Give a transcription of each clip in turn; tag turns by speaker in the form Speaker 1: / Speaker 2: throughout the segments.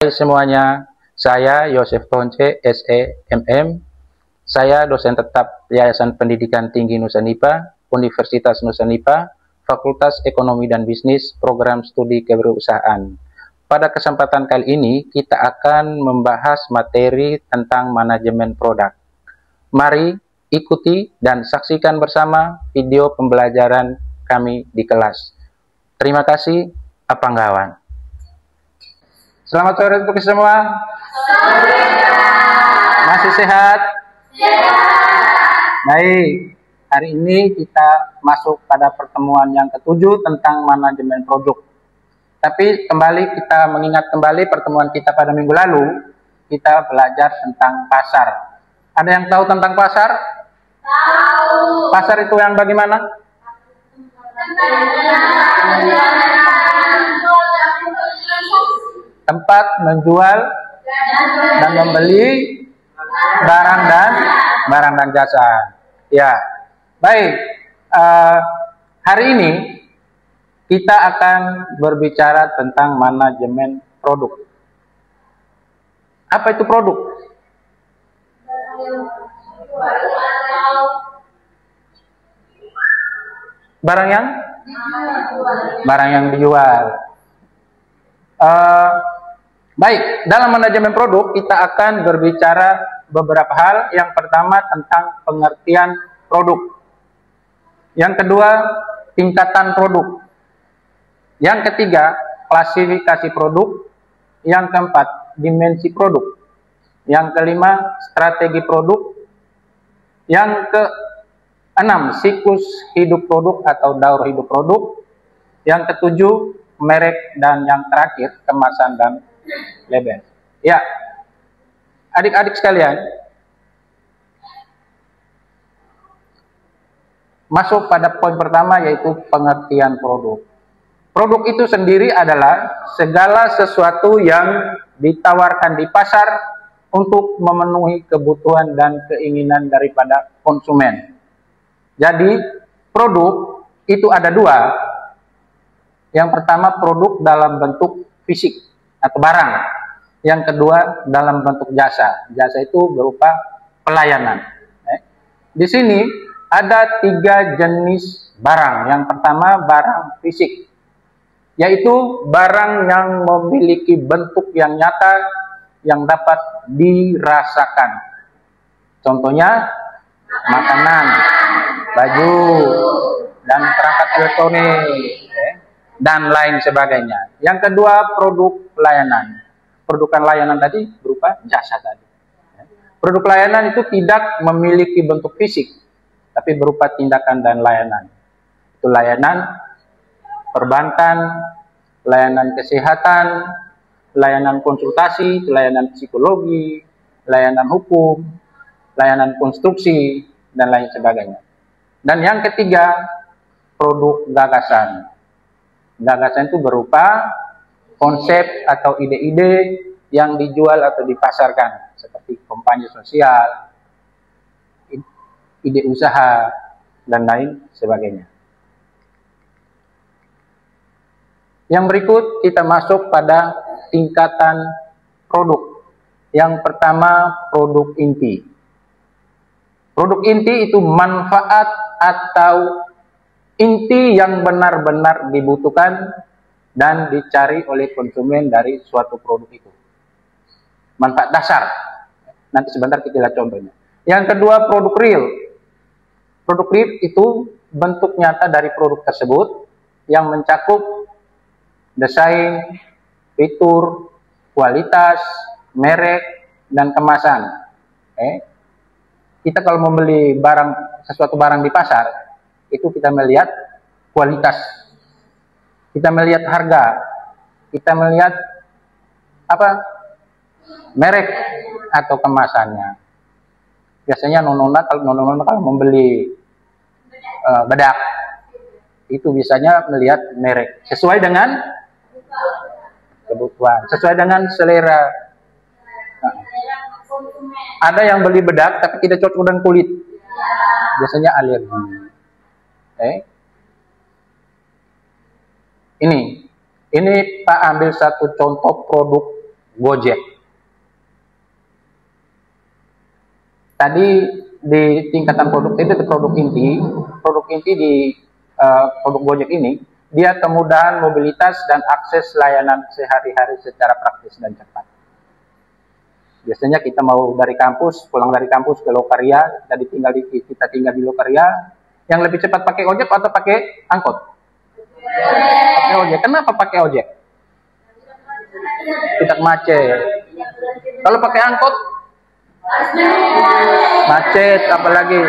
Speaker 1: Hai semuanya, saya Yosef Tonce, SEMM. Saya dosen tetap Yayasan Pendidikan Tinggi Nusa-Nipa, Universitas Nusa-Nipa, Fakultas Ekonomi dan Bisnis, Program Studi Kewirausahaan. Pada kesempatan kali ini, kita akan membahas materi tentang manajemen produk. Mari ikuti dan saksikan bersama video pembelajaran kami di kelas. Terima kasih, Apanggawan. Selamat sore untuk semua. Masih sehat? Baik, hari ini kita masuk pada pertemuan yang ke-7 tentang manajemen produk. Tapi kembali kita mengingat kembali pertemuan kita pada minggu lalu, kita belajar tentang pasar. Ada yang tahu tentang pasar? Tahu. Pasar itu yang bagaimana? Tempat menjual dan membeli barang dan jasa. Ya, baik. Hari ini kita akan berbicara tentang manajemen produk. Apa itu produk? Barang yang dijual. Baik, dalam manajemen produk kita akan berbicara beberapa hal. Yang pertama tentang pengertian produk. Yang kedua, tingkatan produk. Yang ketiga, klasifikasi produk. Yang keempat, dimensi produk. Yang kelima, strategi produk. Yang keenam, siklus hidup produk atau daur hidup produk. Yang ketujuh, merek, dan yang terakhir, kemasan dan label. Ya, adik-adik sekalian, masuk pada poin pertama, yaitu pengertian produk. Produk itu sendiri adalah segala sesuatu yang ditawarkan di pasar untuk memenuhi kebutuhan dan keinginan daripada konsumen. Jadi, produk itu ada dua. Yang pertama, produk dalam bentuk fisik atau barang. Yang kedua, dalam bentuk jasa. Jasa itu berupa pelayanan. Di sini ada 3 jenis barang. Yang pertama, barang fisik, yaitu barang yang memiliki bentuk yang nyata yang dapat dirasakan. Contohnya, makanan, baju, dan perangkat elektronik, dan lain sebagainya. Yang kedua, produk pelayanan. Produk layanan tadi berupa jasa tadi. Produk pelayanan itu tidak memiliki bentuk fisik, tapi berupa tindakan dan layanan. Itu layanan perbankan, layanan kesehatan, layanan konsultasi, layanan psikologi, layanan hukum, layanan konstruksi, dan lain sebagainya. Dan yang ketiga, produk gagasan. Gagasan itu berupa konsep atau ide-ide yang dijual atau dipasarkan, seperti kampanye sosial, ide usaha, dan lain sebagainya. Yang berikut kita masuk pada tingkatan produk. Yang pertama, produk inti. Produk inti itu manfaat atau inti yang benar-benar dibutuhkan dan dicari oleh konsumen dari suatu produk itu. Manfaat dasar. Nanti sebentar kita lihat contohnya. Yang kedua, produk real. Produk real itu bentuk nyata dari produk tersebut yang mencakup desain, fitur, kualitas, merek, dan kemasan. Kita kalau membeli sesuatu barang di pasar, itu kita melihat kualitas, kita melihat harga, kita melihat merek atau kemasannya. Biasanya nona kalau membeli bedak, itu biasanya melihat merek sesuai dengan kebutuhan, sesuai dengan selera. Ada yang beli bedak tapi tidak cocok dengan kulit, biasanya alergi. Ini Pak ambil satu contoh produk Gojek. Tadi di tingkatan produk itu produk inti di produk Gojek ini, dia kemudahan mobilitas dan akses layanan sehari-hari secara praktis dan cepat. Biasanya kita mau dari kampus, pulang dari kampus ke Lokaria, kita tinggal di Lokaria, yang lebih cepat pakai ojek atau pakai angkot? Pakai ojek. Kenapa pakai ojek? Tidak macet. Kalau pakai angkot, macet, apalagi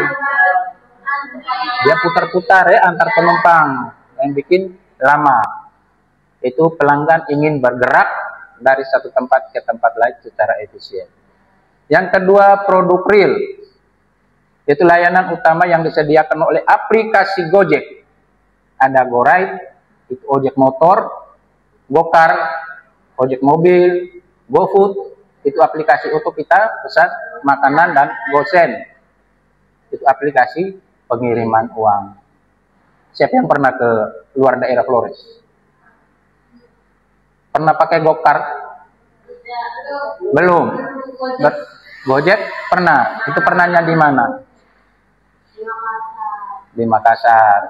Speaker 1: dia putar-putar ya antar penumpang, yang bikin lama. Itu pelanggan ingin bergerak dari satu tempat ke tempat lain secara efisien. Yang kedua, produk real, yaitu layanan utama yang disediakan oleh aplikasi Gojek. Ada GoRide, itu ojek motor, GoCar, ojek mobil, GoFood, itu aplikasi untuk kita pesan makanan, dan GoSend, itu aplikasi pengiriman uang. Siapa yang pernah ke luar daerah Flores? Pernah pakai GoCar? Belum. Gojek pernah. Itu pernahnya di mana? Di Makassar,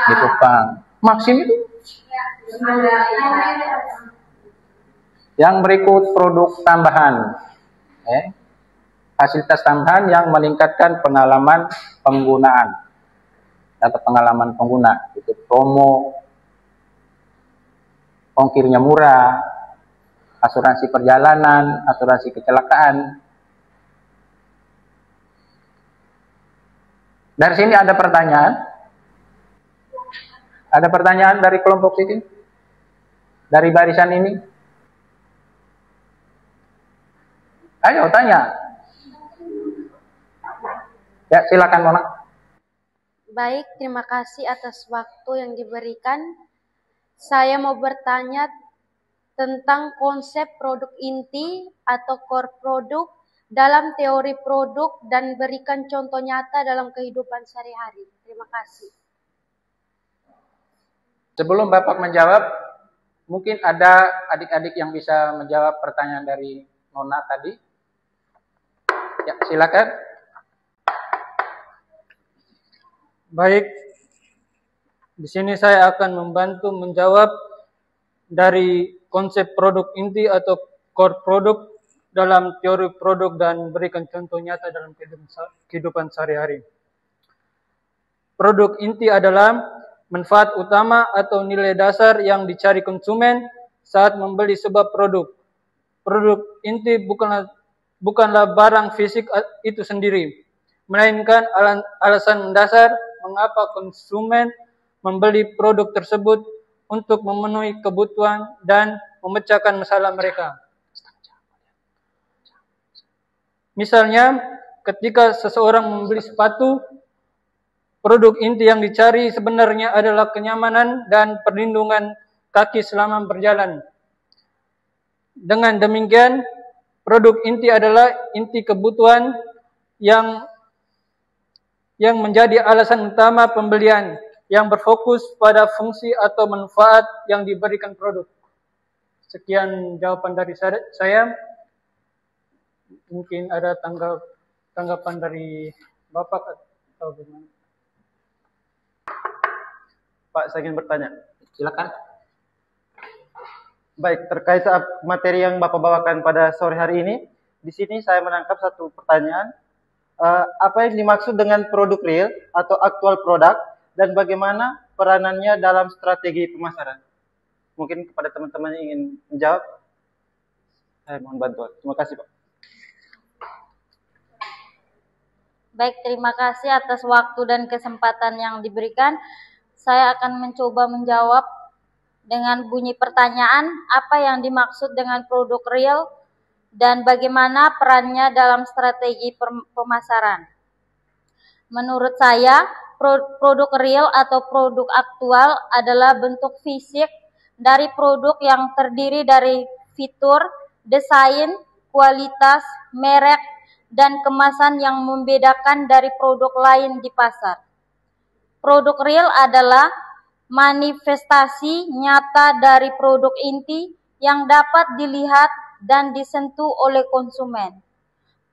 Speaker 1: di Kupang. Maxim itu. Yang berikut produk tambahan, fasilitas tambahan yang meningkatkan pengalaman penggunaan atau pengalaman pengguna. Itu promo, ongkirnya murah, asuransi perjalanan, asuransi kecelakaan. Dari sini ada pertanyaan? Ada pertanyaan dari kelompok sini? Dari barisan ini? Ayo tanya. Ya, silakan Mona.
Speaker 2: Baik, terima kasih atas waktu yang diberikan. Saya mau bertanya tentang konsep produk inti atau core produk dalam teori produk dan berikan contoh nyata dalam kehidupan sehari-hari. Terima kasih.
Speaker 1: Sebelum Bapak menjawab, mungkin ada adik-adik yang bisa menjawab pertanyaan dari Nona tadi. Ya, silakan.
Speaker 3: Baik, di sini saya akan membantu menjawab dari konsep produk inti atau core produk dalam teori produk dan berikan contoh nyata dalam kehidupan sehari-hari. Produk inti adalah manfaat utama atau nilai dasar yang dicari konsumen saat membeli sebuah produk. Produk inti bukanlah barang fisik itu sendiri, melainkan alasan mendasar mengapa konsumen membeli produk tersebut untuk memenuhi kebutuhan dan memecahkan masalah mereka. Misalnya, ketika seseorang membeli sepatu, produk inti yang dicari sebenarnya adalah kenyamanan dan perlindungan kaki selama berjalan. Dengan demikian, produk inti adalah inti kebutuhan yang menjadi alasan utama pembelian, yang berfokus pada fungsi atau manfaat yang diberikan produk. Sekian jawaban dari saya. Mungkin ada tanggapan dari Bapak atau bagaimana?
Speaker 4: Pak, saya ingin bertanya.
Speaker 1: Silakan.
Speaker 4: Baik, terkait materi yang Bapak bawakan pada sore hari ini, di sini saya menangkap satu pertanyaan. Apa yang dimaksud dengan produk real atau aktual produk dan bagaimana peranannya dalam strategi pemasaran? Mungkin kepada teman-teman yang ingin menjawab, saya mohon bantuan. Terima kasih, Pak.
Speaker 2: Baik, terima kasih atas waktu dan kesempatan yang diberikan. Saya akan mencoba menjawab dengan bunyi pertanyaan, apa yang dimaksud dengan produk real dan bagaimana perannya dalam strategi pemasaran. Menurut saya, produk real atau produk aktual adalah bentuk fisik dari produk yang terdiri dari fitur, desain, kualitas, merek, dan kemasan yang membedakan dari produk lain di pasar. Produk real adalah manifestasi nyata dari produk inti yang dapat dilihat dan disentuh oleh konsumen.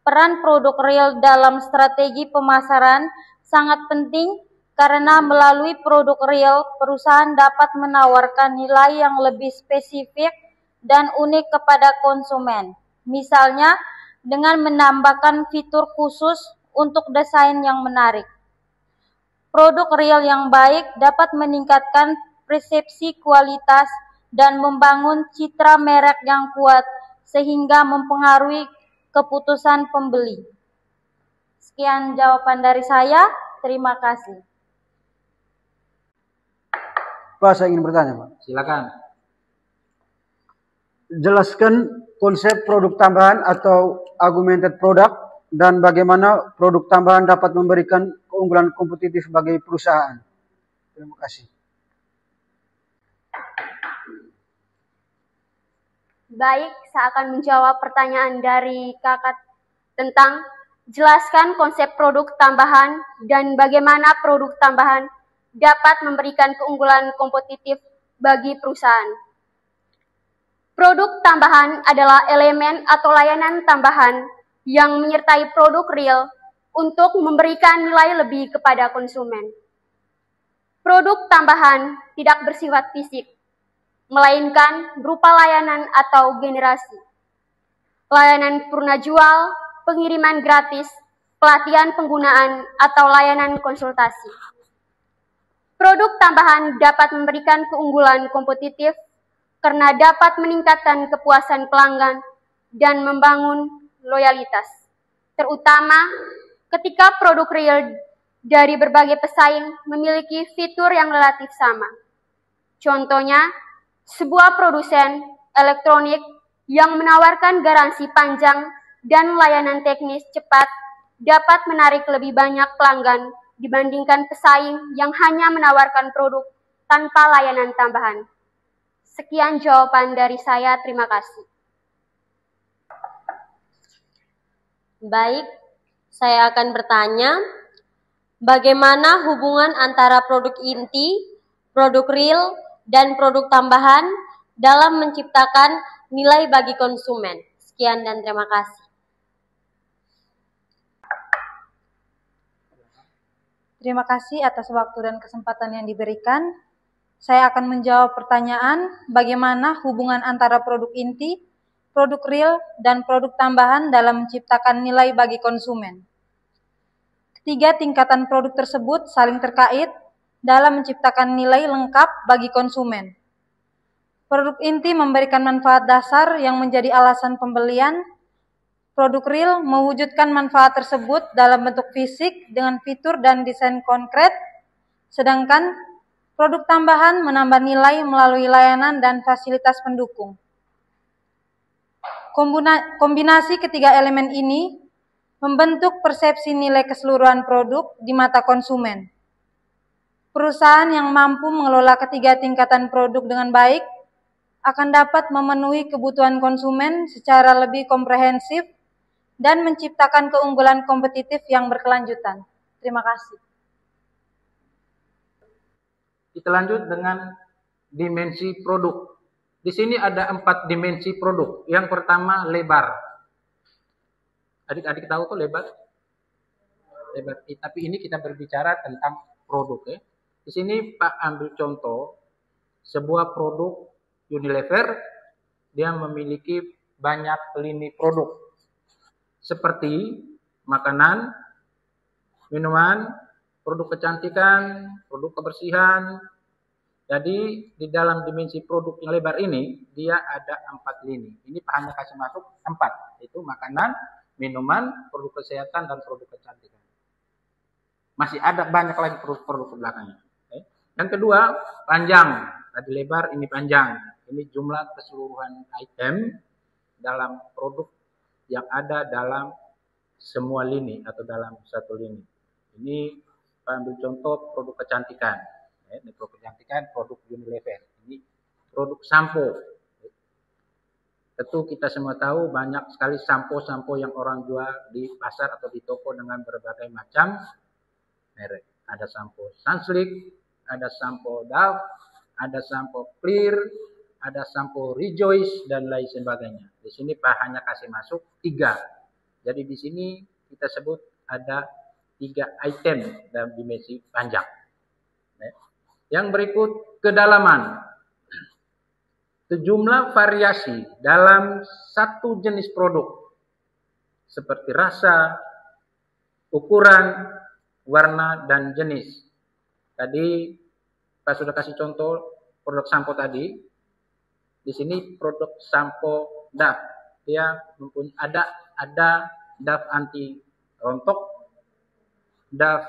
Speaker 2: Peran produk real dalam strategi pemasaran sangat penting karena melalui produk real, perusahaan dapat menawarkan nilai yang lebih spesifik dan unik kepada konsumen. Misalnya, dengan menambahkan fitur khusus untuk desain yang menarik. Produk real yang baik dapat meningkatkan persepsi kualitas dan membangun citra merek yang kuat sehingga mempengaruhi keputusan pembeli. Sekian jawaban dari saya. Terima kasih.
Speaker 5: Pak, saya ingin bertanya, Pak.
Speaker 1: Silakan.
Speaker 5: Jelaskan konsep produk tambahan atau augmented product dan bagaimana produk tambahan dapat memberikan keunggulan kompetitif bagi perusahaan. Terima kasih.
Speaker 6: Baik, saya akan menjawab pertanyaan dari kakak tentang jelaskan konsep produk tambahan dan bagaimana produk tambahan dapat memberikan keunggulan kompetitif bagi perusahaan. Produk tambahan adalah elemen atau layanan tambahan yang menyertai produk real untuk memberikan nilai lebih kepada konsumen. Produk tambahan tidak bersifat fisik, melainkan berupa layanan atau generasi. Layanan purna jual, pengiriman gratis, pelatihan penggunaan, atau layanan konsultasi. Produk tambahan dapat memberikan keunggulan kompetitif karena dapat meningkatkan kepuasan pelanggan dan membangun loyalitas, terutama ketika produk real dari berbagai pesaing memiliki fitur yang relatif sama. Contohnya, sebuah produsen elektronik yang menawarkan garansi panjang dan layanan teknis cepat dapat menarik lebih banyak pelanggan dibandingkan pesaing yang hanya menawarkan produk tanpa layanan tambahan. Sekian jawaban dari saya, terima kasih.
Speaker 7: Baik, saya akan bertanya, bagaimana hubungan antara produk inti, produk real, dan produk tambahan dalam menciptakan nilai bagi konsumen? Sekian dan terima kasih.
Speaker 8: Terima kasih atas waktu dan kesempatan yang diberikan. Saya akan menjawab pertanyaan bagaimana hubungan antara produk inti, produk real, dan produk tambahan dalam menciptakan nilai bagi konsumen. Ketiga tingkatan produk tersebut saling terkait dalam menciptakan nilai lengkap bagi konsumen. Produk inti memberikan manfaat dasar yang menjadi alasan pembelian. Produk real mewujudkan manfaat tersebut dalam bentuk fisik dengan fitur dan desain konkret, sedangkan produk tambahan menambah nilai melalui layanan dan fasilitas pendukung. Kombinasi ketiga elemen ini membentuk persepsi nilai keseluruhan produk di mata konsumen. Perusahaan yang mampu mengelola ketiga tingkatan produk dengan baik akan dapat memenuhi kebutuhan konsumen secara lebih komprehensif dan menciptakan keunggulan kompetitif yang berkelanjutan. Terima kasih.
Speaker 1: Kita lanjut dengan dimensi produk. Di sini ada 4 dimensi produk. Yang pertama lebar. Adik-adik tahu kok lebar? Lebar. Tapi ini kita berbicara tentang produk ya. Di sini Pak ambil contoh sebuah produk Unilever, dia memiliki banyak lini produk seperti makanan, minuman, produk kecantikan, produk kebersihan. Jadi di dalam dimensi produk yang lebar ini dia ada 4 lini. Ini Pak hanya kasih masuk 4, yaitu makanan, minuman, produk kesehatan, dan produk kecantikan. Masih ada banyak lagi produk-produk belakangnya. Okay. Yang kedua, panjang. Tadi lebar, ini panjang. Ini jumlah keseluruhan item dalam produk yang ada dalam semua lini atau dalam satu lini. Ini Pak ambil contoh produk kecantikan. Ini produk kecantikan, produk Unilever. Ini produk sampo. Tentu kita semua tahu banyak sekali sampo-sampo yang orang jual di pasar atau di toko dengan berbagai macam merek. Ada sampo Sunsilk, ada sampo Dove, ada sampo Clear, ada sampo Rejoice, dan lain sebagainya. Di sini Pak hanya kasih masuk 3. Jadi di sini kita sebut ada 3 item dalam dimensi panjang. Yang berikut, kedalaman. Sejumlah variasi dalam satu jenis produk, seperti rasa, ukuran, warna, dan jenis. Tadi Pak sudah kasih contoh produk sampo tadi. Di sini produk sampo DAF. Dia mempunyai ada DAF anti rontok, DAF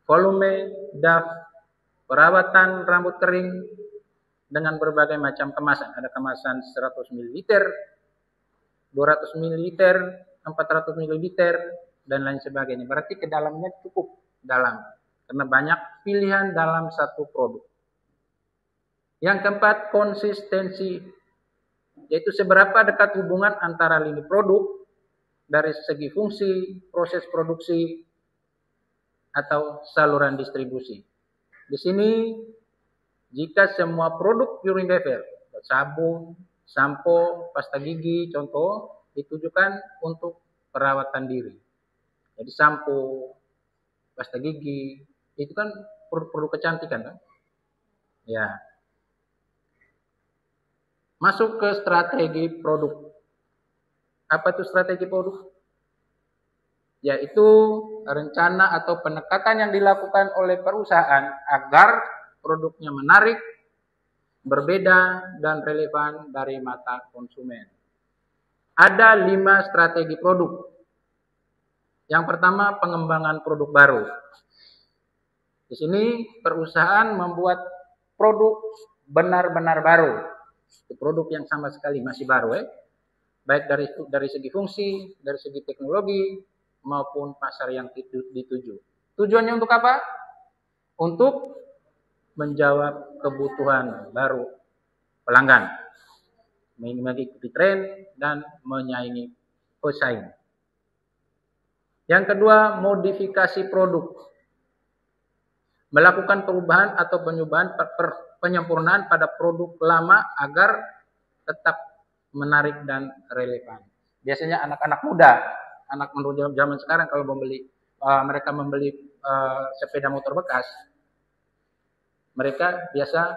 Speaker 1: volume, DAF perawatan rambut kering dengan berbagai macam kemasan. Ada kemasan 100 ml, 200 ml, 400 ml, dan lain sebagainya. Berarti kedalamannya cukup dalam, karena banyak pilihan dalam satu produk. Yang keempat, konsistensi, yaitu seberapa dekat hubungan antara lini produk dari segi fungsi, proses produksi, atau saluran distribusi. Di sini, jika semua produk Pure Endeavor, sabun, sampo, pasta gigi, contoh, ditujukan untuk perawatan diri. Jadi sampo, pasta gigi, itu kan produk kecantikan, kan? Ya. Masuk ke strategi produk. Apa itu strategi produk? Yaitu rencana atau pendekatan yang dilakukan oleh perusahaan agar produknya menarik, berbeda, dan relevan dari mata konsumen. Ada 5 strategi produk. Yang pertama, pengembangan produk baru. Di sini perusahaan membuat produk benar-benar baru. Produk yang sama sekali masih baru, baik dari segi fungsi, dari segi teknologi, maupun pasar yang dituju. Tujuannya untuk apa? Untuk menjawab kebutuhan baru pelanggan, mengikuti tren, dan menyaingi pesaing. Yang kedua, modifikasi produk. Melakukan perubahan atau penyempurnaan pada produk lama agar tetap menarik dan relevan. Biasanya anak-anak muda, anak muda zaman sekarang kalau mereka membeli sepeda motor bekas, mereka biasa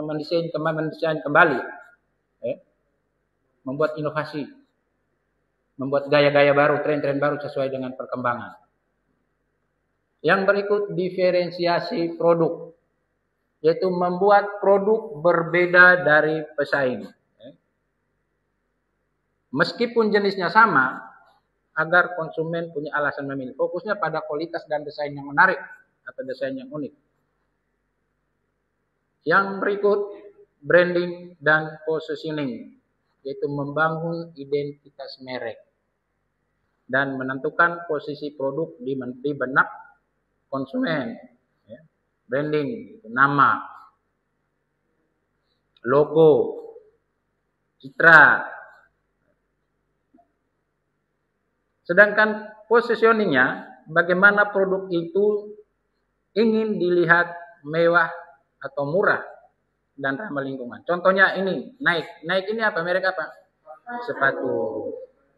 Speaker 1: mendesain kembali, membuat inovasi, membuat gaya-gaya baru, tren-tren baru sesuai dengan perkembangan. Yang berikut, diferensiasi produk, yaitu membuat produk berbeda dari pesaing. Meskipun jenisnya sama, agar konsumen punya alasan memilih. Fokusnya pada kualitas dan desain yang menarik atau desain yang unik. Yang berikut, branding dan positioning, yaitu membangun identitas merek dan menentukan posisi produk di benak konsumen. Branding, nama, logo, citra. Sedangkan positioningnya, bagaimana produk itu ingin dilihat mewah atau murah dan ramah lingkungan. Contohnya ini, Nike. Nike ini apa? Merek apa? Sepatu.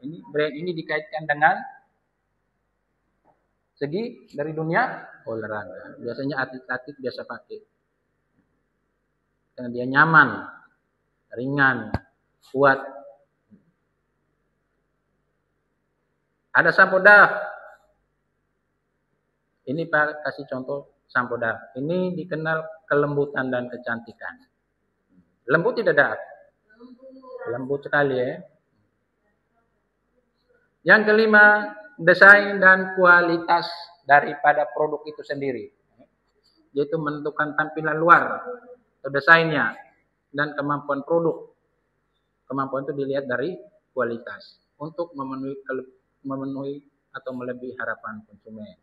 Speaker 1: Ini brand ini dikaitkan dengan segi dari dunia olahraga. Biasanya atlet-atlet biasa pakai. Karena dia nyaman, ringan, kuat. Ada sampo DAF. Ini Pak kasih contoh sampo DAF. Ini dikenal kelembutan dan kecantikan. Lembut tidak DAF? Lembut sekali ya. Yang kelima, desain dan kualitas daripada produk itu sendiri. Yaitu menentukan tampilan luar atau desainnya dan kemampuan produk. Kemampuan itu dilihat dari kualitas untuk memenuhi atau melebihi harapan konsumen.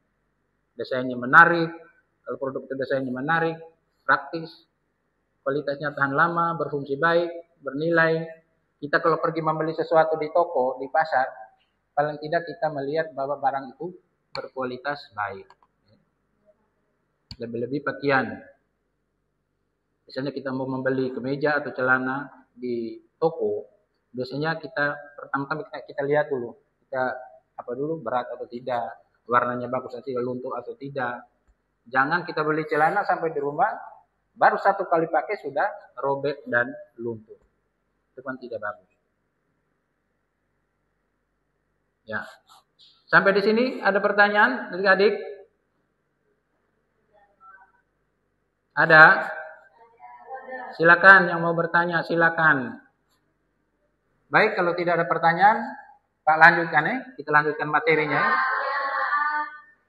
Speaker 1: Desainnya menarik, kalau produk itu desainnya menarik, praktis, kualitasnya tahan lama, berfungsi baik, bernilai. Kita kalau pergi membeli sesuatu di toko, di pasar, paling tidak kita melihat bahwa barang itu berkualitas baik. Lebih-lebih pakaian. Misalnya kita mau membeli kemeja atau celana di toko, biasanya pertama-tama kita lihat dulu, berat atau tidak, warnanya bagus atau tidak, luntur atau tidak. Jangan kita beli celana sampai di rumah, baru 1 kali pakai sudah robek dan luntur. Itu kan tidak bagus. Ya. Sampai di sini ada pertanyaan adik-adik? Ada? Silakan yang mau bertanya, silakan. Baik, kalau tidak ada pertanyaan, Pak lanjutkan ya. Kita lanjutkan materinya.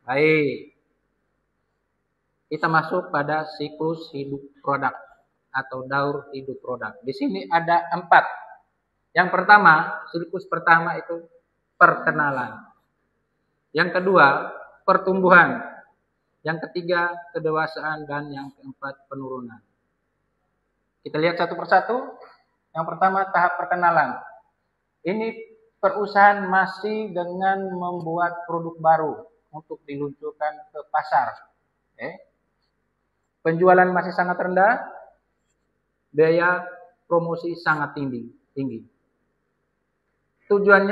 Speaker 1: Baik. Kita masuk pada siklus hidup produk atau daur hidup produk. Di sini ada 4. Yang pertama, siklus pertama itu perkenalan. Yang kedua, pertumbuhan. Yang ketiga, kedewasaan, dan yang keempat, penurunan. Kita lihat satu persatu. Yang pertama, tahap perkenalan. Ini perusahaan masih dengan membuat produk baru untuk diluncurkan ke pasar. Penjualan masih sangat rendah, biaya promosi sangat tinggi. Tujuan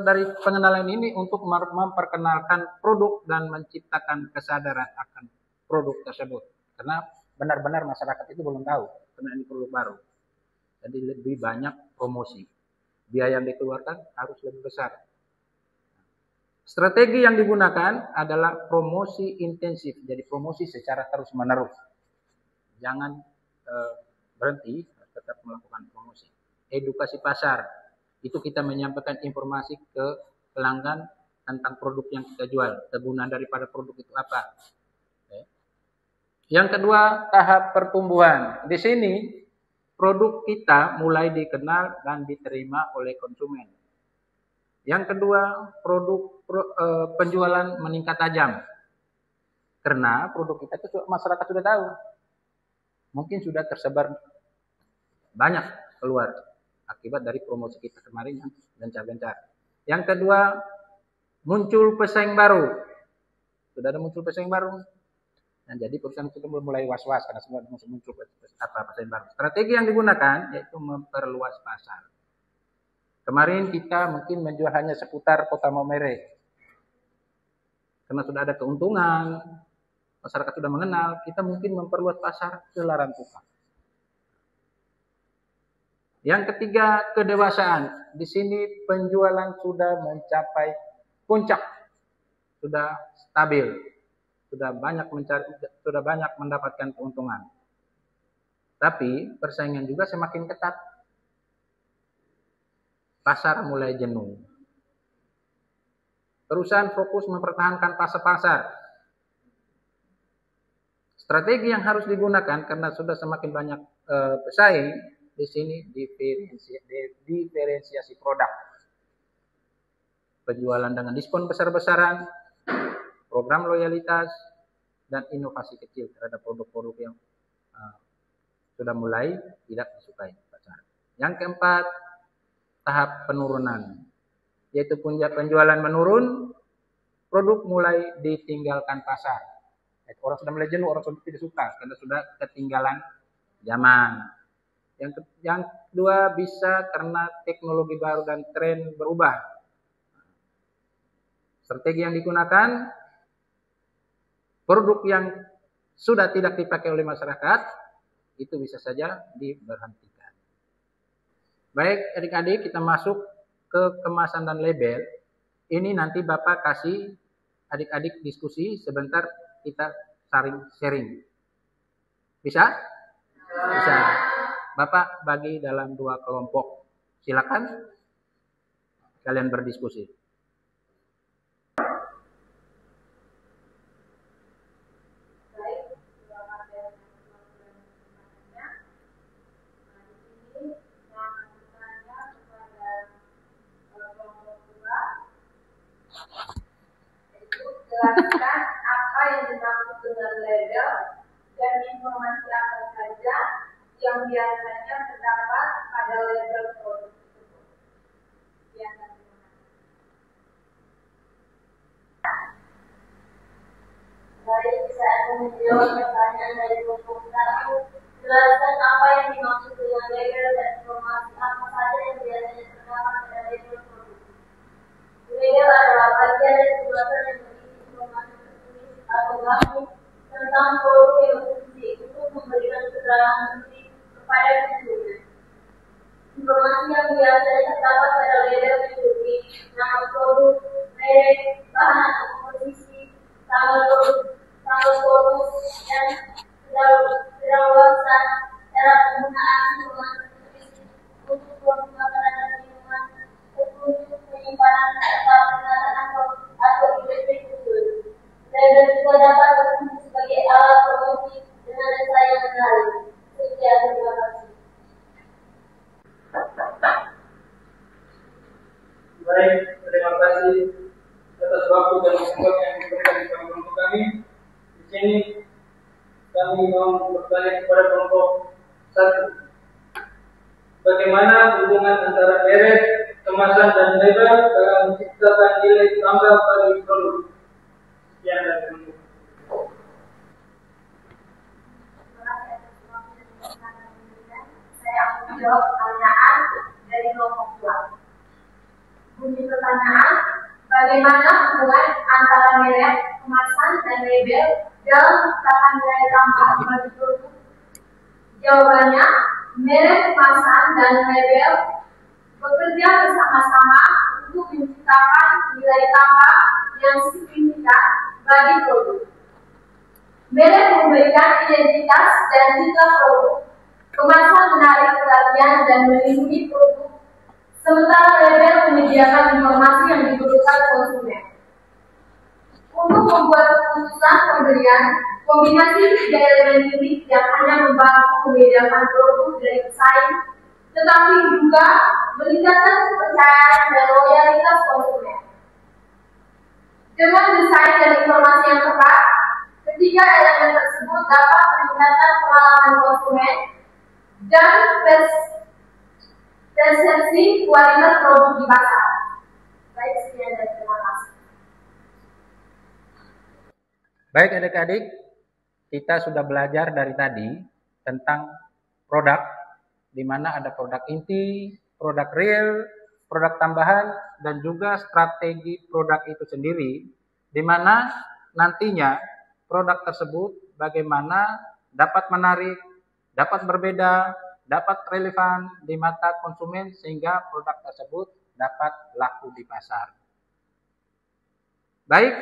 Speaker 1: dari pengenalan ini untuk memperkenalkan produk dan menciptakan kesadaran akan produk tersebut. Karena benar-benar masyarakat itu belum tahu karena ini produk baru. Jadi lebih banyak promosi. Biaya yang dikeluarkan harus lebih besar. Strategi yang digunakan adalah promosi intensif. Jadi promosi secara terus-menerus. Jangan berhenti, tetap melakukan promosi. Edukasi pasar. Itu kita menyampaikan informasi ke pelanggan tentang produk yang kita jual. Kegunaan daripada produk itu apa. Yang kedua, tahap pertumbuhan. Di sini, produk kita mulai dikenal dan diterima oleh konsumen. Yang kedua, penjualan meningkat tajam. Karena produk kita itu masyarakat sudah tahu. Mungkin sudah tersebar banyak keluar akibat dari promosi kita kemarin yang gencar-gencar. Yang kedua, muncul pesaing baru. Sudah ada muncul pesaing baru. Nah, jadi perusahaan itu mulai was-was karena semua muncul pesaing baru. Strategi yang digunakan yaitu memperluas pasar. Kemarin kita mungkin menjual hanya seputar Kota Maumere. Karena sudah ada keuntungan, masyarakat sudah mengenal, kita mungkin memperluas pasar ke Larantuka. Yang ketiga, kedewasaan. Di sini penjualan sudah mencapai puncak, sudah stabil, sudah banyak mendapatkan keuntungan. Tapi persaingan juga semakin ketat. Pasar mulai jenuh. Perusahaan fokus mempertahankan pasar. Strategi yang harus digunakan karena sudah semakin banyak pesaing, di sini diferensiasi produk. Penjualan dengan diskon besar-besaran, program loyalitas, dan inovasi kecil terhadap produk-produk yang sudah mulai tidak disukai pasar. Yang keempat, tahap penurunan, yaitu penjualan menurun, produk mulai ditinggalkan pasar. Orang sudah mulai jenuh, orang sudah tidak suka karena sudah ketinggalan zaman. Yang kedua bisa karena teknologi baru dan tren berubah. Strategi yang digunakan, produk yang sudah tidak dipakai oleh masyarakat itu bisa saja diberhentikan. Baik adik-adik, kita masuk ke kemasan dan label. Ini nanti Bapak kasih adik-adik diskusi sebentar, kita saling sharing. Bisa? Bisa. Bapak bagi dalam 2 kelompok. Silakan kalian berdiskusi.
Speaker 9: Jelaskan apa yang dimaksud dengan label dan informasi apa saja yang biasanya terdapat pada label produk tersebut. Baik, saya akan menjawab pertanyaan dari kelompok 1 ke
Speaker 2: Jelaskan apa yang dimaksud dengan label dan informasi apa saja yang biasanya terdapat pada label produk. Label adalah bagian dari tulisan yang berisi informasi tertulis atau grafis tentang produk yang berfungsi untuk memberikan keterangan penting kepada konsumen. Informasi yang biasanya terdapat pada label meliputi nama produk, merek, bahan atau komposisi, tanggal produk, dan kedaluarsa, cara penggunaan informasi tertulis untuk produk makanan dan minuman, petunjuk penyimpanan serta peringatan atau identik khusus. Label juga dapat berfungsi sebagai alat promosi dengan desain yang menarik. Sekian, terima kasih.
Speaker 3: Baik, terima kasih atas waktu dan kesempatan yang diberikan kepada kelompok kami. Di sini kami mau bertanya kepada kelompok 1. Bagaimana hubungan antara merek, kemasan dan label dalam menciptakan nilai tambah bagi produk? Sekian dari kelompok.
Speaker 9: Saya akan menjawab pertanyaan dari kelompok 2. Bunyi pertanyaan, bagaimana hubungan antara merek, kemasan, dan label dalam menciptakan nilai tambah bagi produk? Jawabannya, merek, kemasan, dan label bekerja bersama-sama untuk menciptakan nilai tambah yang signifikan bagi produk. Merek memberikan identitas dan citra produk, kemasan menarik perhatian dan melindungi produk, sementara label menyediakan informasi yang dibutuhkan konsumen. Untuk membuat keputusan pembelian, kombinasi 3 elemen ini yang hanya membantu membedakan produk dari pesaing, tetapi juga meningkatkan kepercayaan dan loyalitas konsumen. Dengan desain dan informasi yang tepat, ketiga elemen tersebut dapat meningkatkan pengalaman konsumen dan persepsi kualitas produk di pasar. Baik, sekian dan terima kasih.
Speaker 1: Baik adik-adik, kita sudah belajar dari tadi tentang produk, di mana ada produk inti, produk real, produk tambahan, dan juga strategi produk itu sendiri, di mana nantinya produk tersebut bagaimana dapat menarik, dapat berbeda, dapat relevan di mata konsumen sehingga produk tersebut dapat laku di pasar. Baik,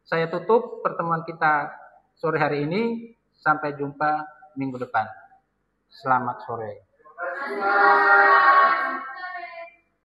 Speaker 1: saya tutup pertemuan kita sore hari ini. Sampai jumpa minggu depan. Selamat sore.